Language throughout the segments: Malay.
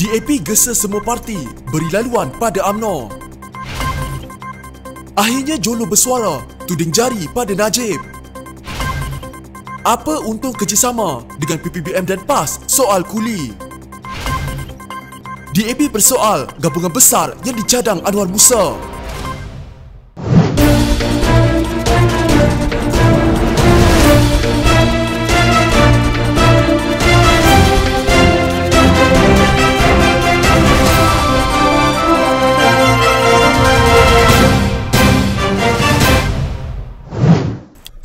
DAP gesa semua parti beri laluan pada UMNO. Akhirnya Jolo bersuara tuding jari pada Najib. Apa untung kerjasama dengan PPBM dan PAS soal kuli? DAP bersoal gabungan besar yang dicadang Anwar Musa.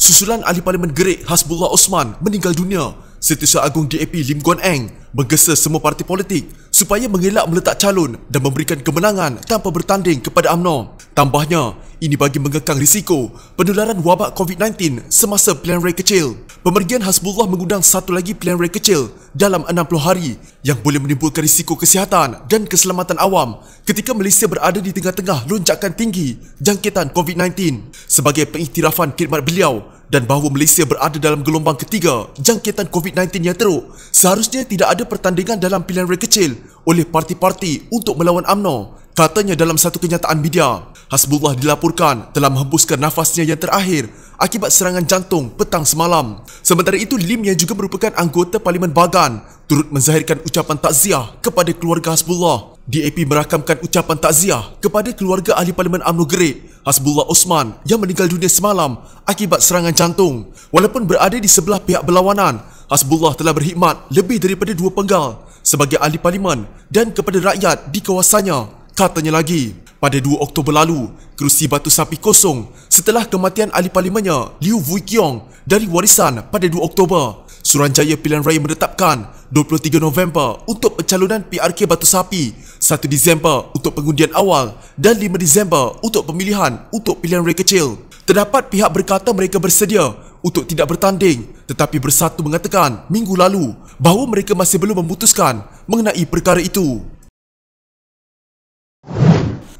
Susulan Ahli Parlimen Gerik Hasbullah Osman meninggal dunia, Setiausaha Agung DAP Lim Guan Eng menggesa semua parti politik supaya mengelak meletak calon dan memberikan kemenangan tanpa bertanding kepada UMNO. Tambahnya, ini bagi mengekang risiko penularan wabak COVID-19 semasa pilihan raya kecil. Pemergian Hasbullah mengundang satu lagi pilihan raya kecil dalam 60 hari yang boleh menimbulkan risiko kesihatan dan keselamatan awam ketika Malaysia berada di tengah-tengah lonjakan tinggi jangkitan COVID-19. Sebagai pengiktirafan khidmat beliau dan bahawa Malaysia berada dalam gelombang ketiga jangkitan COVID-19 yang teruk, seharusnya tidak ada pertandingan dalam pilihan raya kecil oleh parti-parti untuk melawan UMNO, katanya dalam satu kenyataan media. Hasbullah dilaporkan telah menghembuskan nafasnya yang terakhir akibat serangan jantung petang semalam. Sementara itu, Lim yang juga merupakan anggota Parlimen Bagan turut menzahirkan ucapan takziah kepada keluarga Hasbullah. DAP merakamkan ucapan takziah kepada keluarga Ahli Parlimen UMNO Gerik Hasbullah Osman yang meninggal dunia semalam akibat serangan jantung. Walaupun berada di sebelah pihak berlawanan, Hasbullah telah berkhidmat lebih daripada 2 penggal sebagai ahli parlimen dan kepada rakyat di kawasannya, katanya lagi. Pada 2 Oktober lalu, kerusi Batu Sapi kosong setelah kematian ahli parlimennya Liu Vui Kiong dari warisan pada 2 Oktober. Suruhanjaya Pilihan Raya menetapkan 23 November untuk pencalonan PRK Batu Sapi, 1 Disember untuk pengundian awal dan 5 Disember untuk pemilihan untuk pilihan raya kecil. Terdapat pihak berkata mereka bersedia untuk tidak bertanding, tetapi Bersatu mengatakan minggu lalu bahawa mereka masih belum memutuskan mengenai perkara itu.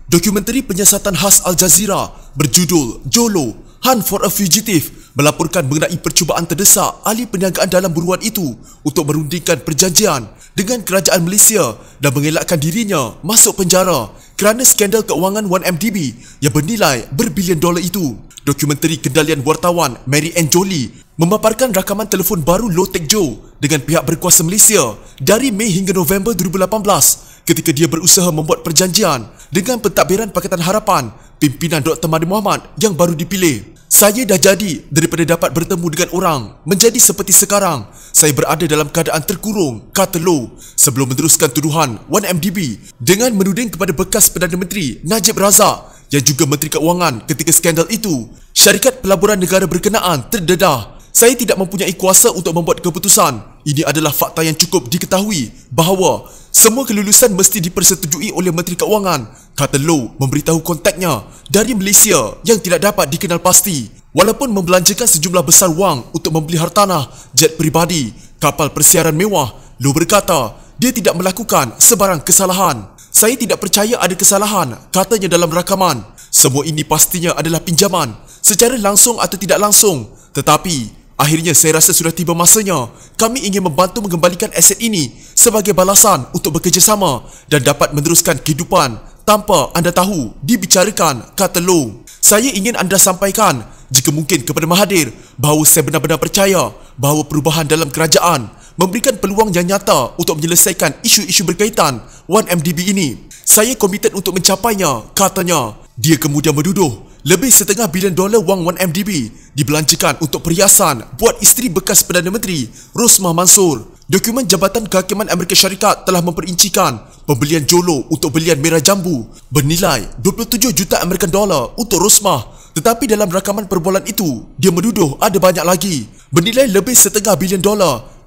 Dokumentari penyiasatan khas Al Jazeera berjudul Jolo, Hunt for a Fugitive melaporkan mengenai percubaan terdesak ahli perniagaan dalam buruan itu untuk merundingkan perjanjian dengan kerajaan Malaysia dan mengelakkan dirinya masuk penjara kerana skandal keuangan 1MDB yang bernilai berbilion dolar itu. Dokumentari kendalian wartawan Mary Ann Jolie memaparkan rakaman telefon baru Low Tech Joe dengan pihak berkuasa Malaysia dari Mei hingga November 2018 ketika dia berusaha membuat perjanjian dengan pentadbiran Pakatan Harapan pimpinan Dr. Mahathir Mohamad yang baru dipilih. Saya dah jadi daripada dapat bertemu dengan orang menjadi seperti sekarang. Saya berada dalam keadaan terkurung, kata Low sebelum meneruskan tuduhan 1MDB dengan menuding kepada bekas Perdana Menteri Najib Razak yang juga Menteri Keuangan ketika skandal itu. Syarikat pelaburan negara berkenaan terdedah. Saya tidak mempunyai kuasa untuk membuat keputusan. Ini adalah fakta yang cukup diketahui bahawa semua kelulusan mesti dipersetujui oleh Menteri Keuangan, kata Low memberitahu kontaknya dari Malaysia yang tidak dapat dikenal pasti. Walaupun membelanjakan sejumlah besar wang untuk membeli hartanah, jet peribadi, kapal persiaran mewah, Low berkata dia tidak melakukan sebarang kesalahan. Saya tidak percaya ada kesalahan, katanya dalam rakaman. Semua ini pastinya adalah pinjaman, secara langsung atau tidak langsung. Tetapi akhirnya saya rasa sudah tiba masanya kami ingin membantu mengembalikan aset ini sebagai balasan untuk bekerjasama dan dapat meneruskan kehidupan tanpa anda tahu dibicarakan, kata Low. Saya ingin anda sampaikan jika mungkin kepada Mahathir bahawa saya benar-benar percaya bahawa perubahan dalam kerajaan memberikan peluang yang nyata untuk menyelesaikan isu-isu berkaitan 1MDB ini. Saya komited untuk mencapainya, katanya. Dia kemudian menuduh lebih $500 bilion wang 1MDB dibelanjakan untuk perhiasan buat isteri bekas Perdana Menteri Rosmah Mansor. Dokumen Jabatan Kehakiman Amerika Syarikat telah memperincikan pembelian Jolo untuk belian merah jambu bernilai 27 juta American dollar untuk Rosmah. Tetapi dalam rakaman perbualan itu, dia menuduh ada banyak lagi bernilai lebih $500 bilion.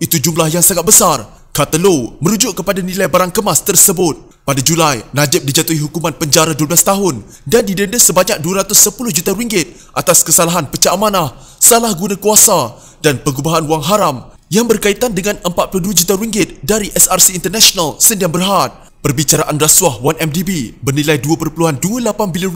Itu jumlah yang sangat besar, kata Low merujuk kepada nilai barang kemas tersebut. Pada Julai, Najib dijatuhi hukuman penjara 12 tahun dan didenda sebanyak RM210 juta atas kesalahan pecah amanah, salah guna kuasa dan pengubahan wang haram yang berkaitan dengan RM42 juta dari SRC International Sdn Bhd. Perbicaraan rasuah 1MDB bernilai RM2.28 bilion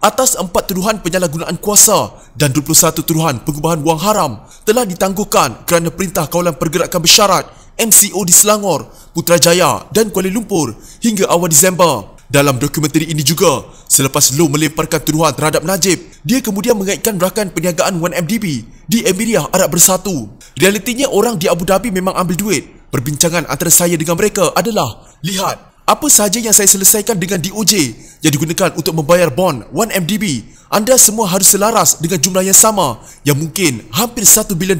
atas 4 tuduhan penyalahgunaan kuasa dan 21 tuduhan pengubahan wang haram telah ditangguhkan kerana Perintah Kawalan Pergerakan Bersyarat MCO di Selangor, Putrajaya dan Kuala Lumpur hingga awal Disember. Dalam dokumentari ini juga, selepas Low melemparkan tuduhan terhadap Najib, dia kemudian mengaitkan rakan perniagaan 1MDB di Emiria Arab Bersatu. Realitinya orang di Abu Dhabi memang ambil duit. Perbincangan antara saya dengan mereka adalah, lihat, apa sahaja yang saya selesaikan dengan DOJ yang digunakan untuk membayar bond 1MDB, anda semua harus selaras dengan jumlah yang sama yang mungkin hampir $1 bilion,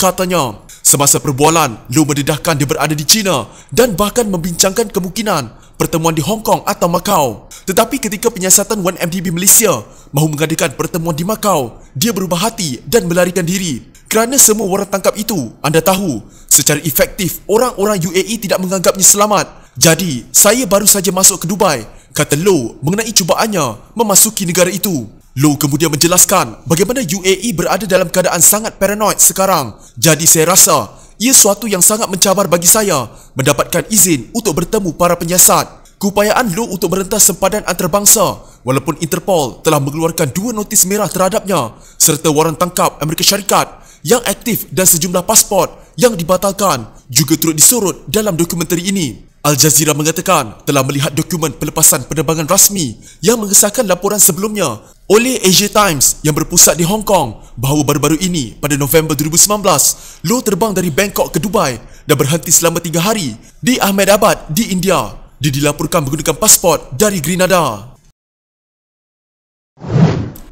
katanya. Semasa perbualan, Low mendedahkan dia berada di China dan bahkan membincangkan kemungkinan pertemuan di Hong Kong atau Macau. Tetapi ketika penyiasatan 1MDB Malaysia mahu mengadakan pertemuan di Macau, dia berubah hati dan melarikan diri. Kerana semua orang tangkap itu, anda tahu, secara efektif orang-orang UAE tidak menganggapnya selamat. Jadi, saya baru saja masuk ke Dubai, kata Low mengenai cubaannya memasuki negara itu. Low kemudian menjelaskan bagaimana UAE berada dalam keadaan sangat paranoid sekarang. Jadi saya rasa ia suatu yang sangat mencabar bagi saya mendapatkan izin untuk bertemu para penyiasat. Keupayaan Low untuk merentas sempadan antarabangsa walaupun Interpol telah mengeluarkan 2 notis merah terhadapnya serta waran tangkap Amerika Syarikat yang aktif dan sejumlah pasport yang dibatalkan juga turut disorot dalam dokumentari ini. Al Jazeera mengatakan telah melihat dokumen pelepasan penerbangan rasmi yang mengesahkan laporan sebelumnya oleh Asia Times yang berpusat di Hong Kong bahawa baru-baru ini pada November 2019, Low terbang dari Bangkok ke Dubai dan berhenti selama 3 hari di Ahmedabad di India. Dia dilaporkan menggunakan pasport dari Grenada.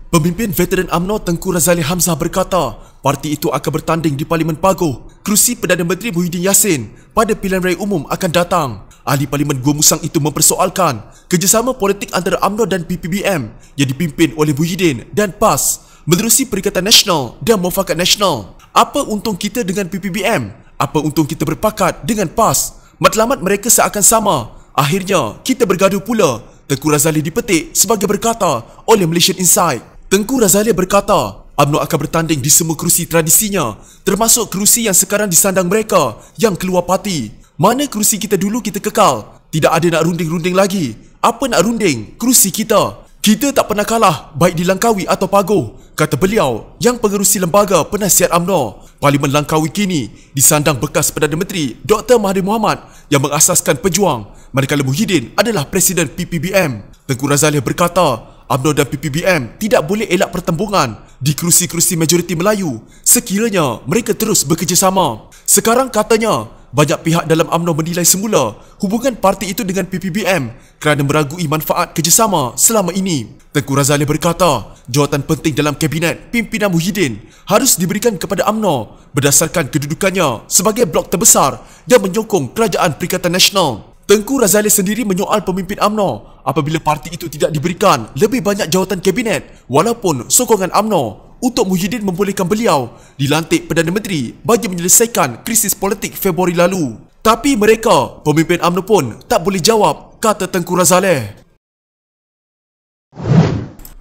Pemimpin veteran UMNO Tengku Razali Hamzah berkata parti itu akan bertanding di Parlimen Paguh kerusi Perdana Menteri Muhyiddin Yassin pada pilihan raya umum akan datang. Ahli Parlimen Gua Musang itu mempersoalkan kerjasama politik antara UMNO dan PPBM yang dipimpin oleh Muhyiddin dan PAS menerusi Perikatan Nasional dan Muafakat Nasional. Apa untung kita dengan PPBM? Apa untung kita berpakat dengan PAS? Matlamat mereka seakan sama. Akhirnya, kita bergaduh pula. Tengku Razali dipetik sebagai berkata oleh Malaysian Insight. Tengku Razali berkata, UMNO akan bertanding di semua kerusi tradisinya, termasuk kerusi yang sekarang disandang mereka yang keluar parti. Mana kerusi kita dulu kita kekal. Tidak ada nak runding-runding lagi. Apa nak runding? Kerusi kita. Kita tak pernah kalah, baik di Langkawi atau Paguh, kata beliau yang pengerusi lembaga penasihat UMNO. Parlimen Langkawi kini disandang bekas Perdana Menteri Dr. Mahathir Mohamad yang mengasaskan Pejuang, manakala Muhyiddin adalah Presiden PPBM. Tengku Razali berkata, UMNO dan PPBM tidak boleh elak pertembungan di kerusi-kerusi majoriti Melayu sekiranya mereka terus bekerjasama. Sekarang katanya, banyak pihak dalam UMNO menilai semula hubungan parti itu dengan PPBM kerana meragui manfaat kerjasama selama ini. Tengku Razali berkata, jawatan penting dalam Kabinet Pimpinan Muhyiddin harus diberikan kepada UMNO berdasarkan kedudukannya sebagai blok terbesar yang menyokong Kerajaan Perikatan Nasional. Tengku Razali sendiri menyoal pemimpin UMNO apabila parti itu tidak diberikan lebih banyak jawatan kabinet walaupun sokongan UMNO untuk Muhyiddin membolehkan beliau dilantik Perdana Menteri bagi menyelesaikan krisis politik Februari lalu. Tapi mereka, pemimpin UMNO pun tak boleh jawab, kata Tengku Razali.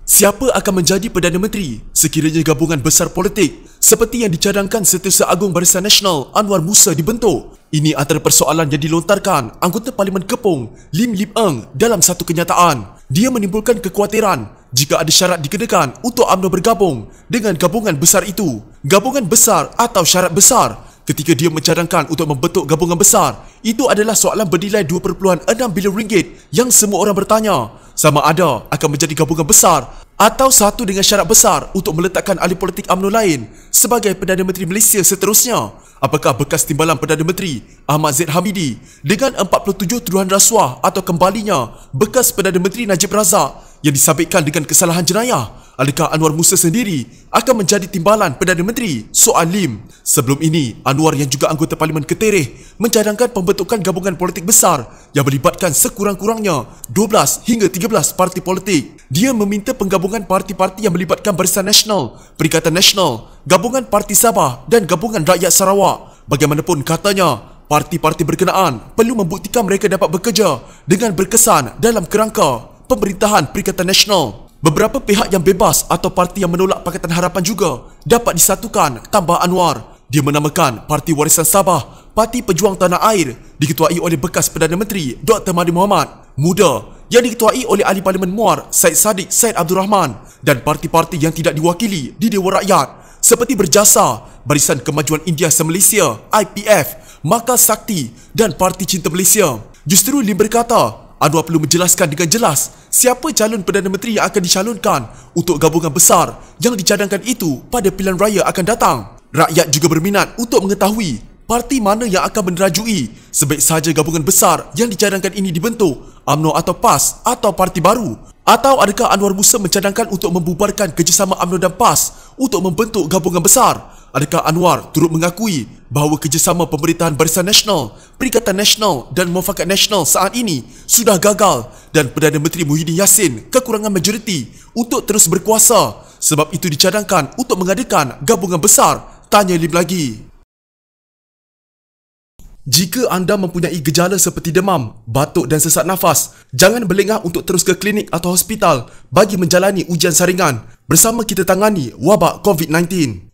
Siapa akan menjadi Perdana Menteri sekiranya gabungan besar politik seperti yang dicadangkan Setiausaha Agung Barisan Nasional Anwar Musa dibentuk? Ini antara persoalan yang dilontarkan anggota Parlimen Kepong Lim Lim Eng dalam satu kenyataan. Dia menimbulkan kekhawatiran jika ada syarat dikenakan untuk UMNO bergabung dengan gabungan besar itu. Gabungan besar atau syarat besar? Ketika dia mencadangkan untuk membentuk gabungan besar, itu adalah soalan bernilai 2.6 bilion ringgit yang semua orang bertanya sama ada akan menjadi gabungan besar atau satu dengan syarat besar untuk meletakkan ahli politik UMNO lain sebagai Perdana Menteri Malaysia seterusnya. Apakah bekas timbalan Perdana Menteri Ahmad Zaid Hamidi dengan 47 tuduhan rasuah atau kembalinya bekas Perdana Menteri Najib Razak yang disabitkan dengan kesalahan jenayah? Adakah Anwar Musa sendiri akan menjadi timbalan Perdana Menteri? Soal Lim. Sebelum ini, Anwar yang juga anggota Parlimen Ketereh mencadangkan pembentukan gabungan politik besar yang melibatkan sekurang-kurangnya 12 hingga 13 parti politik. Dia meminta penggabungan parti-parti yang melibatkan Barisan Nasional, Perikatan Nasional, Gabungan Parti Sabah dan Gabungan Rakyat Sarawak. Bagaimanapun katanya, parti-parti berkenaan perlu membuktikan mereka dapat bekerja dengan berkesan dalam kerangka pemerintahan Perikatan Nasional. Beberapa pihak yang bebas atau parti yang menolak Pakatan Harapan juga dapat disatukan, tambah Anwar. Dia menamakan Parti Warisan Sabah Parti Pejuang Tanah Air, diketuai oleh bekas Perdana Menteri Dr. Mahathir Mohamad, Muda yang diketuai oleh Ahli Parlimen Muar Syed Saddiq Syed Abdul Rahman, dan parti-parti yang tidak diwakili di Dewan Rakyat seperti Berjasa, Barisan Kemajuan India Se-Malaysia IPF, Makal Sakti dan Parti Cinta Malaysia. Justru Lim berkata, Anwar perlu menjelaskan dengan jelas siapa calon Perdana Menteri yang akan dicalonkan untuk gabungan besar yang dicadangkan itu pada pilihan raya akan datang. Rakyat juga berminat untuk mengetahui parti mana yang akan menerajui sebaik sahaja gabungan besar yang dicadangkan ini dibentuk, UMNO atau PAS atau parti baru. Atau adakah Anwar Musa mencadangkan untuk membubarkan kerjasama UMNO dan PAS untuk membentuk gabungan besar? Adakah Anwar turut mengakui bahawa kerjasama pemerintahan Barisan Nasional, Perikatan Nasional dan Muafakat Nasional saat ini sudah gagal dan Perdana Menteri Muhyiddin Yassin kekurangan majoriti untuk terus berkuasa, sebab itu dicadangkan untuk mengadakan gabungan besar? Tanya Lim lagi. Jika anda mempunyai gejala seperti demam, batuk dan sesak nafas, jangan berlengah untuk terus ke klinik atau hospital bagi menjalani ujian saringan. Bersama kita tangani wabak COVID-19.